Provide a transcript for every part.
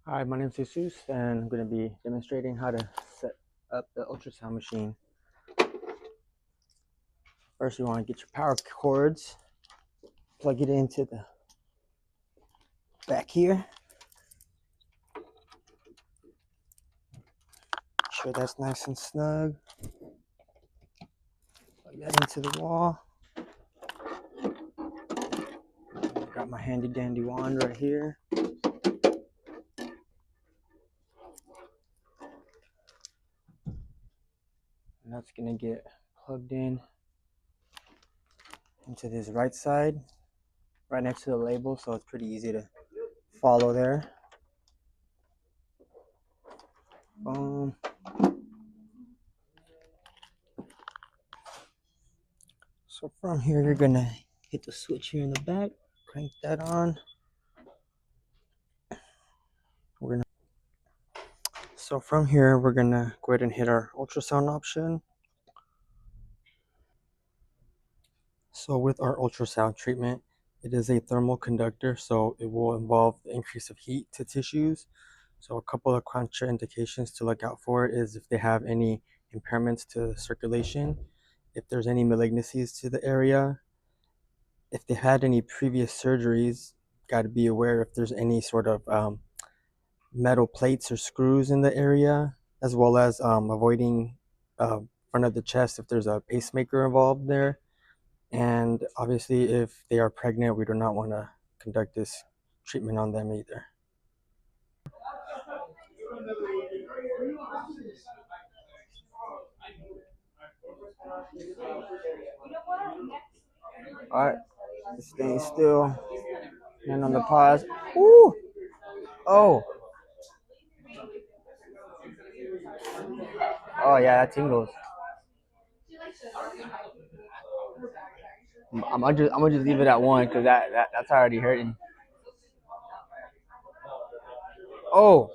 Hi, my name is Jesus, and I'm going to be demonstrating how to set up the ultrasound machine. First, you want to get your power cords, plug it into the back here. Make sure that's nice and snug. Plug that into the wall. Got my handy dandy wand right here. And that's going to get plugged in into this right side, right next to the label, so it's pretty easy to follow there. Boom. So from here, you're going to hit the switch here in the back, crank that on. So from here, we're gonna go ahead and hit our ultrasound option. So with our ultrasound treatment, it is a thermal conductor, so it will involve the increase of heat to tissues. So a couple of contraindications to look out for is if they have any impairments to circulation, if there's any malignancies to the area, if they had any previous surgeries, got to be aware if there's any sort of metal plates or screws in the area, as well as avoiding front of the chest if there's a pacemaker involved there. And obviously, if they are pregnant, we do not want to conduct this treatment on them either. All right, staying still, and on the pause. Ooh, oh, oh yeah, that tingles. I'm gonna just leave it at one because that's already hurting. Oh,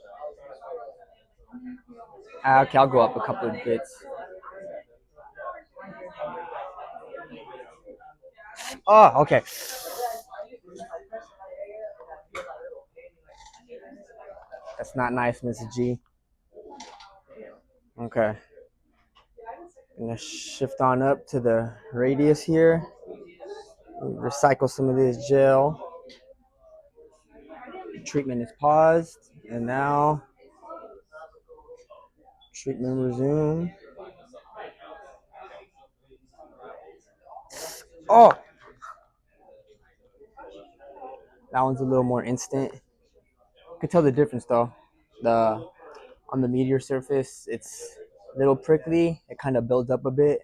okay, I'll go up a couple of bits. Oh, okay. That's not nice, Mrs. G. Okay. Gonna shift on up to the radius here. Recycle some of this gel. Treatment is paused, and now treatment resume. Oh, that one's a little more instant. You can tell the difference though. The on the meteor surface, it's a little prickly. It kind of builds up a bit,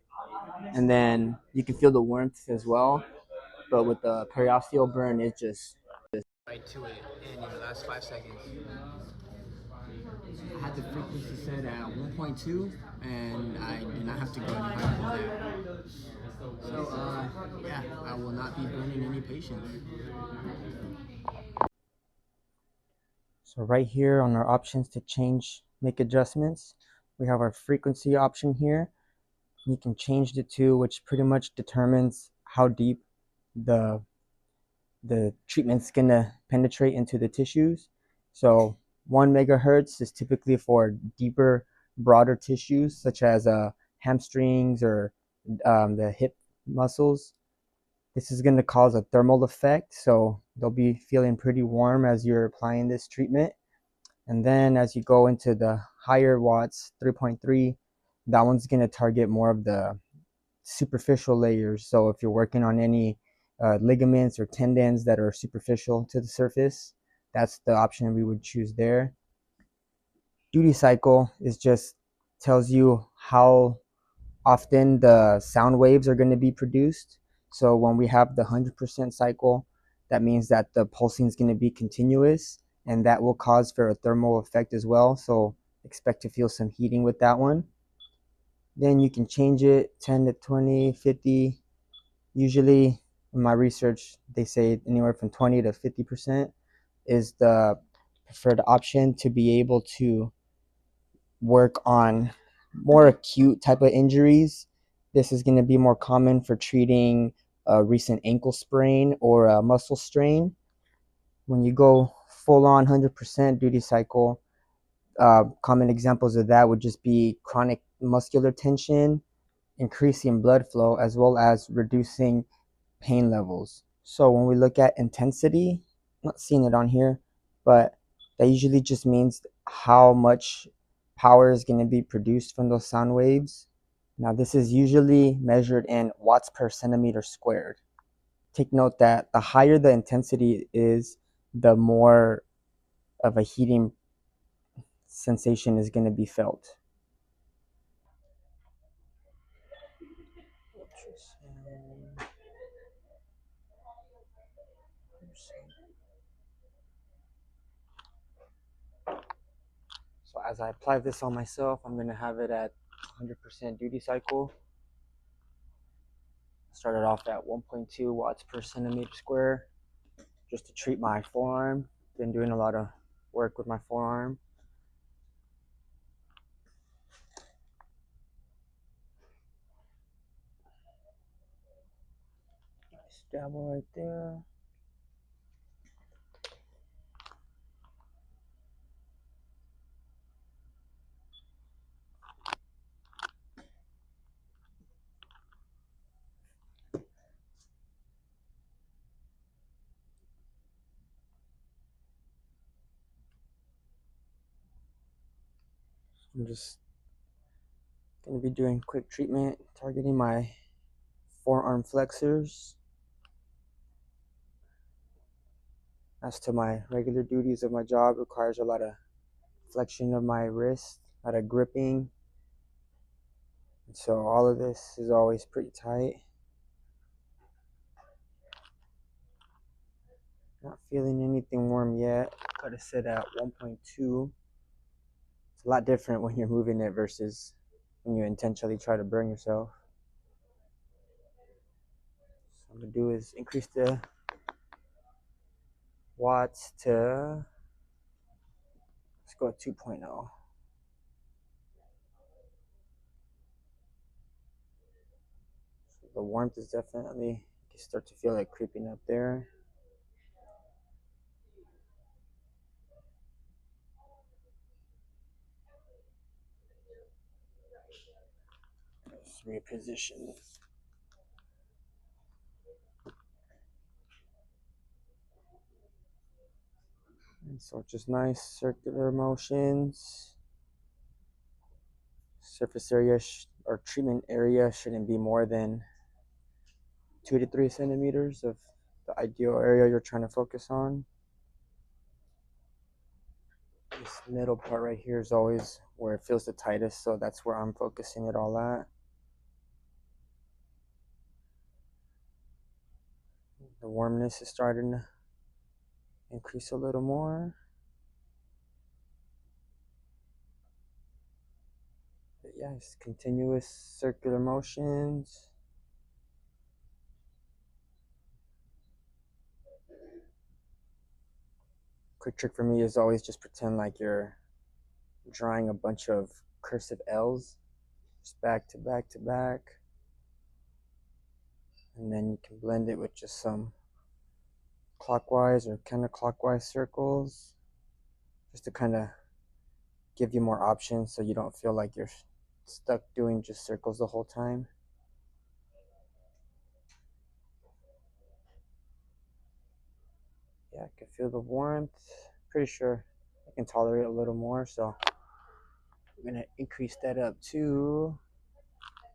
and then you can feel the warmth as well. But with the periosteal burn, it's just right to it in the last 5 seconds. I had the frequency set at 1.2, and I do not have to go any higher than that. So, yeah, I will not be burning any patients. So right here on our options to change, make adjustments, we have our frequency option here. You can change it to, which pretty much determines how deep the treatment's gonna penetrate into the tissues. So 1 megahertz is typically for deeper, broader tissues such as hamstrings or the hip muscles. This is going to cause a thermal effect, so they'll be feeling pretty warm as you're applying this treatment. And then as you go into the higher watts, 3.3, that one's going to target more of the superficial layers. So if you're working on any ligaments or tendons that are superficial to the surface, that's the option we would choose there. Duty cycle is just tells you how often the sound waves are going to be produced. So when we have the 100% cycle, that means that the pulsing is going to be continuous, and that will cause for a thermal effect as well. So expect to feel some heating with that one. Then you can change it 10 to 20, 50. Usually in my research, they say anywhere from 20 to 50% is the preferred option to be able to work on more acute type of injuries. This is going to be more common for treating a recent ankle sprain or a muscle strain. When you go full-on 100% duty cycle. Common examples of that would just be chronic muscular tension, increasing blood flow, as well as reducing pain levels. So when we look at intensity, I'm not seeing it on here, but that usually just means how much power is going to be produced from those sound waves. Now this is usually measured in watts per centimeter squared. Take note that the higher the intensity is, the more of a heating sensation is going to be felt. So as I apply this on myself, I'm going to have it at 100% duty cycle. Started off at 1.2 watts per centimeter square just to treat my forearm. Been doing a lot of work with my forearm. Nice dabble right there. I'm just going to be doing quick treatment, targeting my forearm flexors. As to my regular duties of my job, requires a lot of flexion of my wrist, a lot of gripping. And so all of this is always pretty tight. Not feeling anything warm yet. Got to sit at 1.2. It's a lot different when you're moving it versus when you intentionally try to burn yourself. So what I'm going to do is increase the watts to, let's go at 2.0. So the warmth is definitely, you can start to feel it creeping up there. Let's reposition. And so just nice circular motions. Surface area or treatment area shouldn't be more than 2 to 3 centimeters of the ideal area you're trying to focus on. This middle part right here is always where it feels the tightest, so that's where I'm focusing it all at. The warmness is starting to increase a little more. But yeah, it's continuous circular motions. Quick trick for me is always just pretend like you're drawing a bunch of cursive L's, just back to back to back. And then you can blend it with just some clockwise or counterclockwise circles, just to kind of give you more options so you don't feel like you're stuck doing just circles the whole time. Yeah, I can feel the warmth. Pretty sure I can tolerate a little more, so I'm gonna increase that up to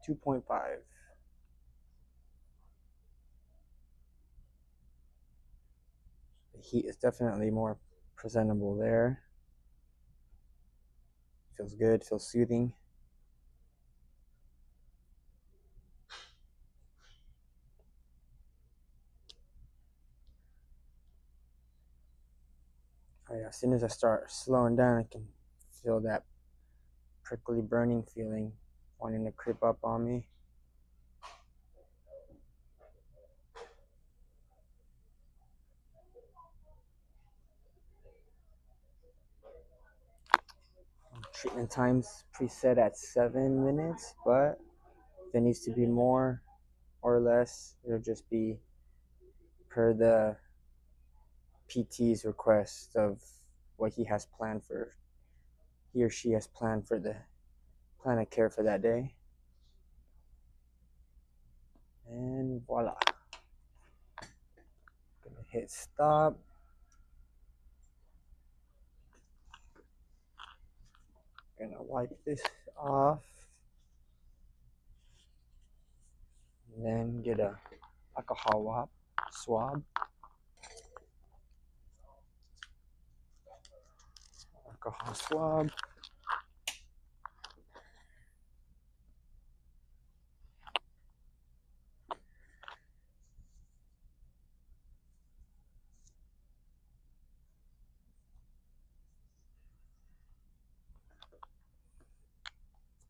2.5. The heat is definitely more presentable there. Feels good, feels soothing. Oh yeah, as soon as I start slowing down, I can feel that prickly burning feeling wanting to creep up on me. Treatment times preset at 7 minutes, but if it needs to be more or less, it'll just be per the PT's request of what he or she has planned for the plan of care for that day. And voila. Gonna hit stop. Gonna wipe this off. And then get a alcohol swab. Alcohol swab.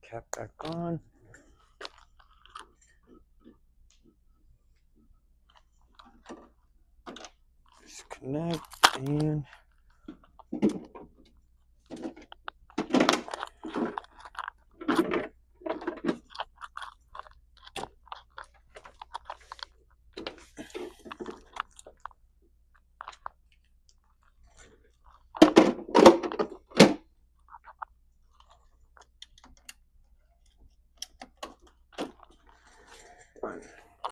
Cap back on. Disconnect and